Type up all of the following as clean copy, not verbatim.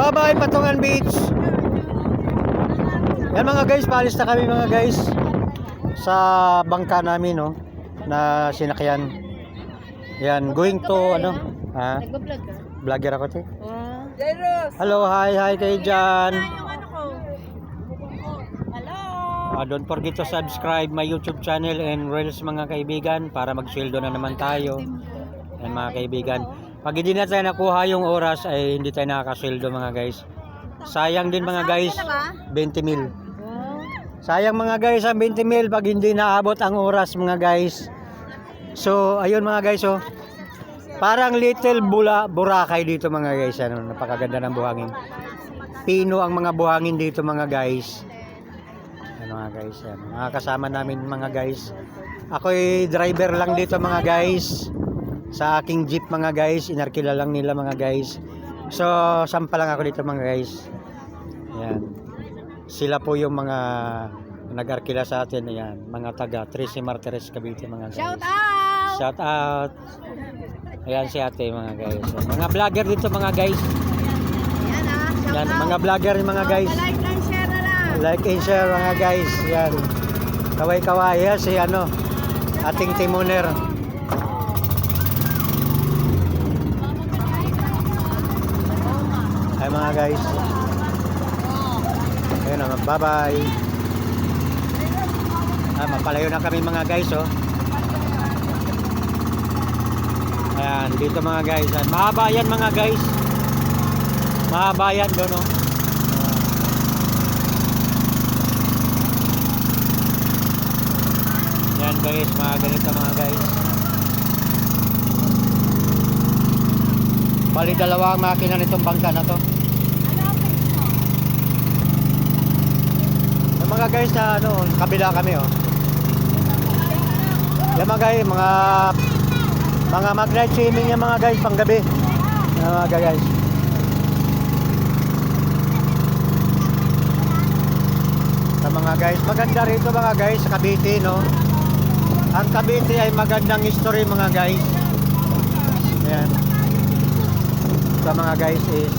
Bye-bye, Patungan Beach. Yan mga guys, paalis na kami mga guys sa bangka namin, no, na sinakyan. Yan, going to ano? Ha? Nagbablog ka? Vlogger ako, te. Jairus! Hello, hi kayo dyan. Yung ano ko. Hello! Don't forget to subscribe my YouTube channel and Reels mga kaibigan para magsweldo na naman tayo. Yan mga kaibigan. Pag hindi na tayo nakuha yung oras ay hindi tayo nakakasweldo mga guys. Sayang din mga guys, 20 mil. Sayang mga guys ang 20 mil pag hindi naabot ang oras mga guys. So ayun mga guys, oh. Parang little Boracay dito mga guys. Ano, napakaganda ng buhangin. Pino ang mga buhangin dito mga guys. Ano mga guys, yan. Mga kasama namin mga guys. Ako'y driver lang dito mga guys. Sa aking jeep mga guys. Inarkila lang nila mga guys. So sampa lang ako dito mga guys. Yan. Sila po yung mga nag-arkila sa atin. Yan. Mga taga Tracy Martires Cavite mga guys. Shout out! Shout out. Ayan si ate mga guys. Mga vlogger dito mga guys. Yan shout Yan, out! mga vlogger mga guys. Like and share na lang! Like and share mga guys. Yan. Kaway-kaway. Yan si ano, ating timoner. Ay mga guys. Ayun na, bye-bye. Mapalayo na kami mga guys, oh. Ayan, dito mga guys. Mahaba yan mga guys. Mahaba yan doon, oh. Yan guys, mga ganito mga guys. Bali dalawa ang makina nitong bangka na to. Yung mga guys na ano, kabila kami, oh. Yan mga guys, mga mag-night swimming yan mga guys, panggabi. Yan mga guys. Sa mga guys, maganda rito mga guys sa Cavite, no. Ang Cavite ay magandang history mga guys. Ayan. Sa mga guys is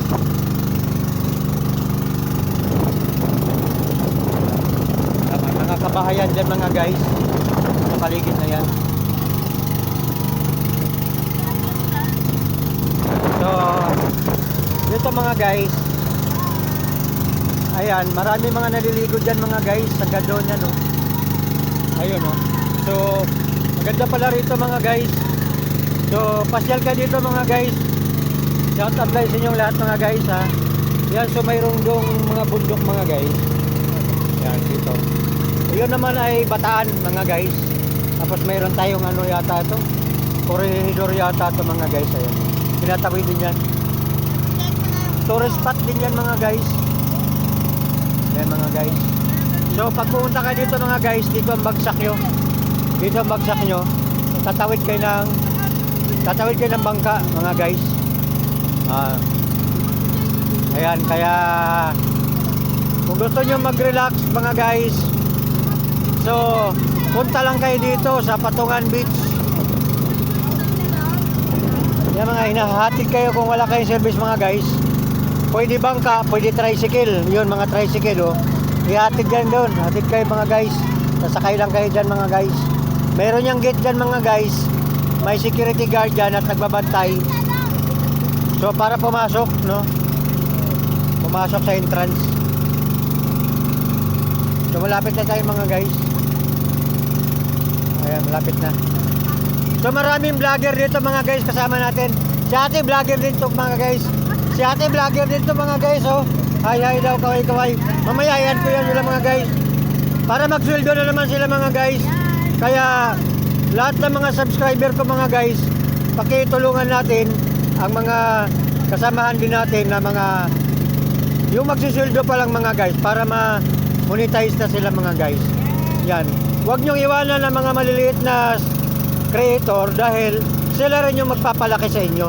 mga kabahayan dyan mga guys. Sa paligid na yan. So, dito mga guys. Ayan, marami mga naliligo dyan mga guys. Sa gadon yan, no. Ayun, no. So, maganda pala rito mga guys. So, pasyal ka dito mga guys. Shout out guys sa inyong lahat mga guys, ha. Yan, so mayroong dong mga bundok mga guys. Yan, dito. Yun naman ay Bataan mga guys. Tapos mayroon tayong ano yata ito, corridor yata ito mga guys. Ayun, tinatawid din yan. Tourist spot din yan mga guys. Yan mga guys. So pag pumunta ka dito mga guys, dito ang bagsak nyo. Dito ang bagsak nyo. Tatawid kayo ng bangka mga guys. Ayan, kaya kung gusto nyo mag-relax mga guys, so punta lang kayo dito sa Patungan Beach. Yan mga hinahatid kayo kung wala kayong service mga guys. Pwede bangka, pwede tricycle. Yun mga tricycle, oh. Ihatid dyan doon. Hatid kayo mga guys. Sasakay lang kayo dyan mga guys. Meron yung gate dyan mga guys. May security guard dyan at nagbabantay. So para pumasok, no? Pumasok sa entrance. So malapit na tayo mga guys. Ayan, malapit na. So maraming vlogger dito mga guys kasama natin. Si ate vlogger din to mga guys. Si ate vlogger din to mga guys, oh. Hi daw, kaway. Mamaya yan ko yan sila mga guys. Para magsweldo na naman sila mga guys. Kaya lahat ng mga subscriber ko mga guys, pakitulungan natin ang mga kasamahan din natin na mga yung magsisildo pa lang mga guys para ma-monetize na sila mga guys. Yan. Huwag niyong iwanan ng mga maliliit na creator dahil sila rin yung magpapalaki sa inyo.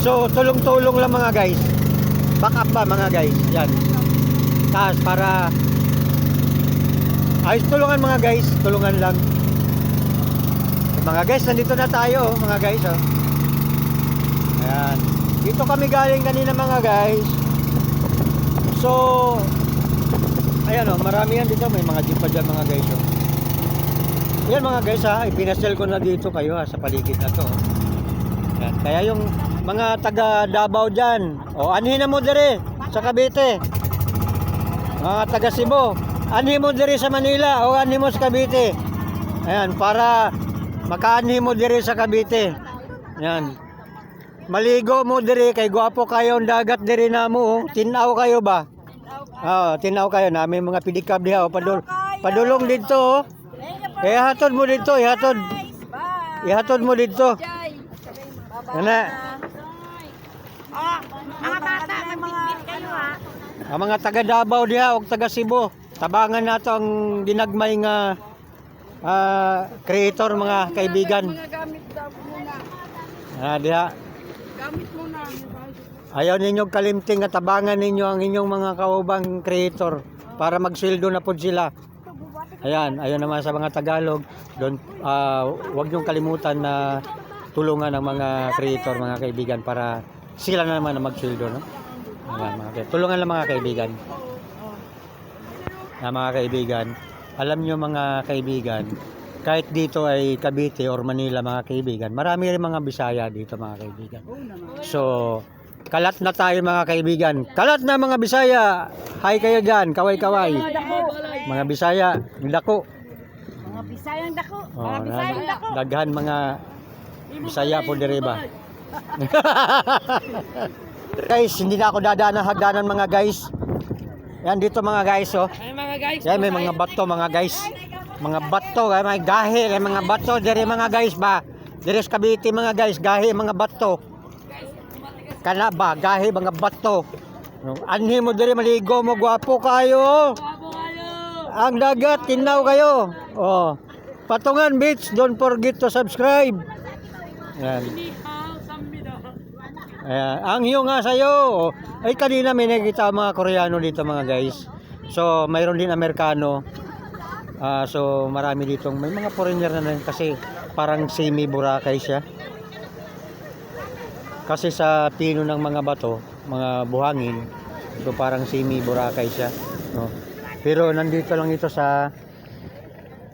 So tulong-tulong lang mga guys. Back up pa mga guys. Yan. Taas para ayos, tulungan mga guys. Tulungan lang. Mga guys, nandito na tayo, mga guys, oh. Ayan. Dito kami galing kanina mga guys. So, ayan o, marami yan dito. May mga jeep pa dyan mga guys. Oh. Yan mga guys ha, ipinasel ko na dito kayo ha, sa paligid na to. Yan. Kaya yung mga taga Davao dyan, o anhin na mo dire sa Cavite. Mga taga Cebu, anhin mo dire sa Manila o anhin mo sa Cavite. Ayan, para makaanhin mo dire sa Cavite. Yan. Maligo mo dire kay guwapo kayo ang dagat dire namo. Tinaw kayo ba? Tinaw kayo namin mga pedicab diha padulong dito. Ihatod mo dito, ihatod. Ihatod mo dito. Ana. Mga bata, magbitbit kayo ha. Ang mga taga Davao diha ug taga Cebu, tabangan nato ang ginagmay nga creator mga kaibigan. Mga gamit daw muna. Diha. Gamit muna. Ayaw ninyong kalimting at tabangan ninyo ang inyong mga kaubang creator para magsweldo na po sila. Ayan, ayun naman sa mga Tagalog, huwag niyong kalimutan na tulungan ang mga creator, mga kaibigan, para sila na naman na magsweldo, no? Ayan, tulungan lang mga kaibigan. Mga kaibigan, alam niyo mga kaibigan, kahit dito ay Cavite or Manila mga kaibigan, marami rin mga Bisaya dito mga kaibigan. So, kalat na tayo mga kaibigan. Kalat na mga Bisaya. Hi kayo dyan. Kaway-kaway. Mga Bisaya. Dako. Mga Bisayang dako. Mga Bisayang dako. Daghan mga Bisaya po diriba. Guys, hindi na ako dadaan ng hagdanan mga guys. Yan dito mga guys. Oh. Yan may mga bato mga guys. Mga bato. May gahi. Mga bato. Diri mga guys ba. Diri sa Cavite mga guys. Gahi mga bato. Kana ba gahi mga bato. Anhi mo diri maligo mo gwapo kayo. Ang dagat tinaw kayo. Oh. Patungan Beach, don't forget to subscribe. Yan. Ang hiyo nga sayo. Ay kanina may nakita mga Koreano dito mga guys. So mayroon din Amerikano. So marami dito. May mga foreigner na rin kasi parang semi Boracay siya. Kasi sa pino ng mga bato, mga buhangin, so parang semi Boracay siya, no? Pero nandito lang ito sa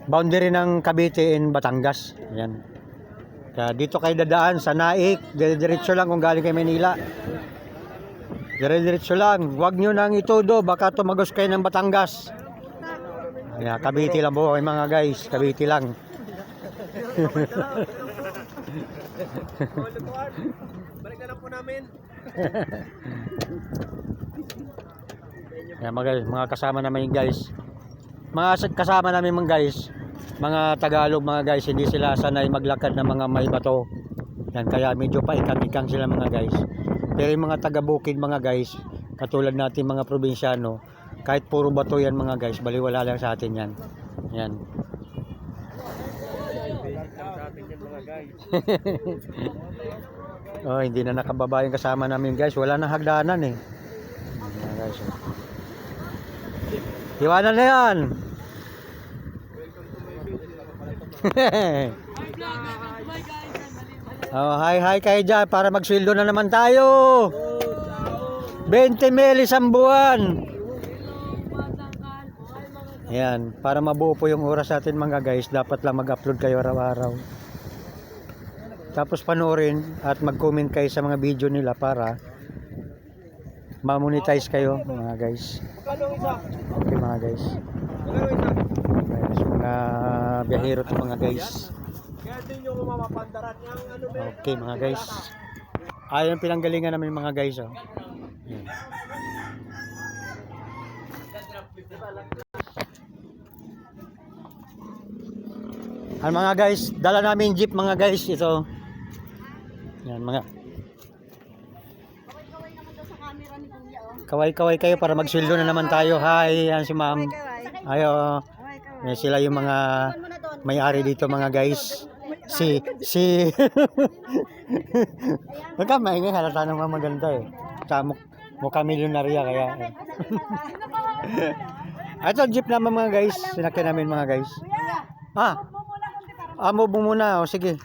boundary ng Cavite and Batangas. Ayan. Kaya dito kayo dadaan sa Naik, dire-diretso lang kung galing kay Manila. Dire-diretso lang, huwag nyo nang itudo, baka tumagos kayo ng Batangas. Ayan, Cavite lang po mga guys, Cavite lang. Balik na lang po namin. Yan mga kasama namin guys. Mga kasama namin mga guys. Mga Tagalog mga guys, hindi sila sanay maglakad ng mga may bato. Yan kaya medyo paikang-ikang sila mga guys. Pero yung mga taga-bukid mga guys, katulad natin mga probinsyano, kahit puro bato yan mga guys, baliwala lang sa atin yan. Yan. Oh, hindi na nakababa yung kasama namin guys. Wala nang hagdanan eh. Ayan, guys. Iwanan na yan. Oh, hi kayo dyan para magsweldo na naman tayo. 20 mil isang buwan. Ayan, para mabuo po yung oras natin mga guys, dapat lang mag-upload kayo araw-araw. Tapos panoorin at mag-comment kayo sa mga video nila para ma-monetize kayo mga guys. Okay mga guys. Mga biyahero to mga guys. Okay mga guys. Ayun ang pinanggalingan namin mga guys. Oh. Ayan. Ang mga guys, dala namin jeep mga guys ito. Yan mga. Kaway-kaway kayo para magsweldo na naman tayo. Hi, yan si ma'am. Ayo. Yan sila yung mga may-ari dito mga guys. Si Magkamaingay halata naman maganda eh. Mukha milyonarya kaya. Ito jeep naman mga guys. Sinakyan namin mga guys. Move mo muna. O sige.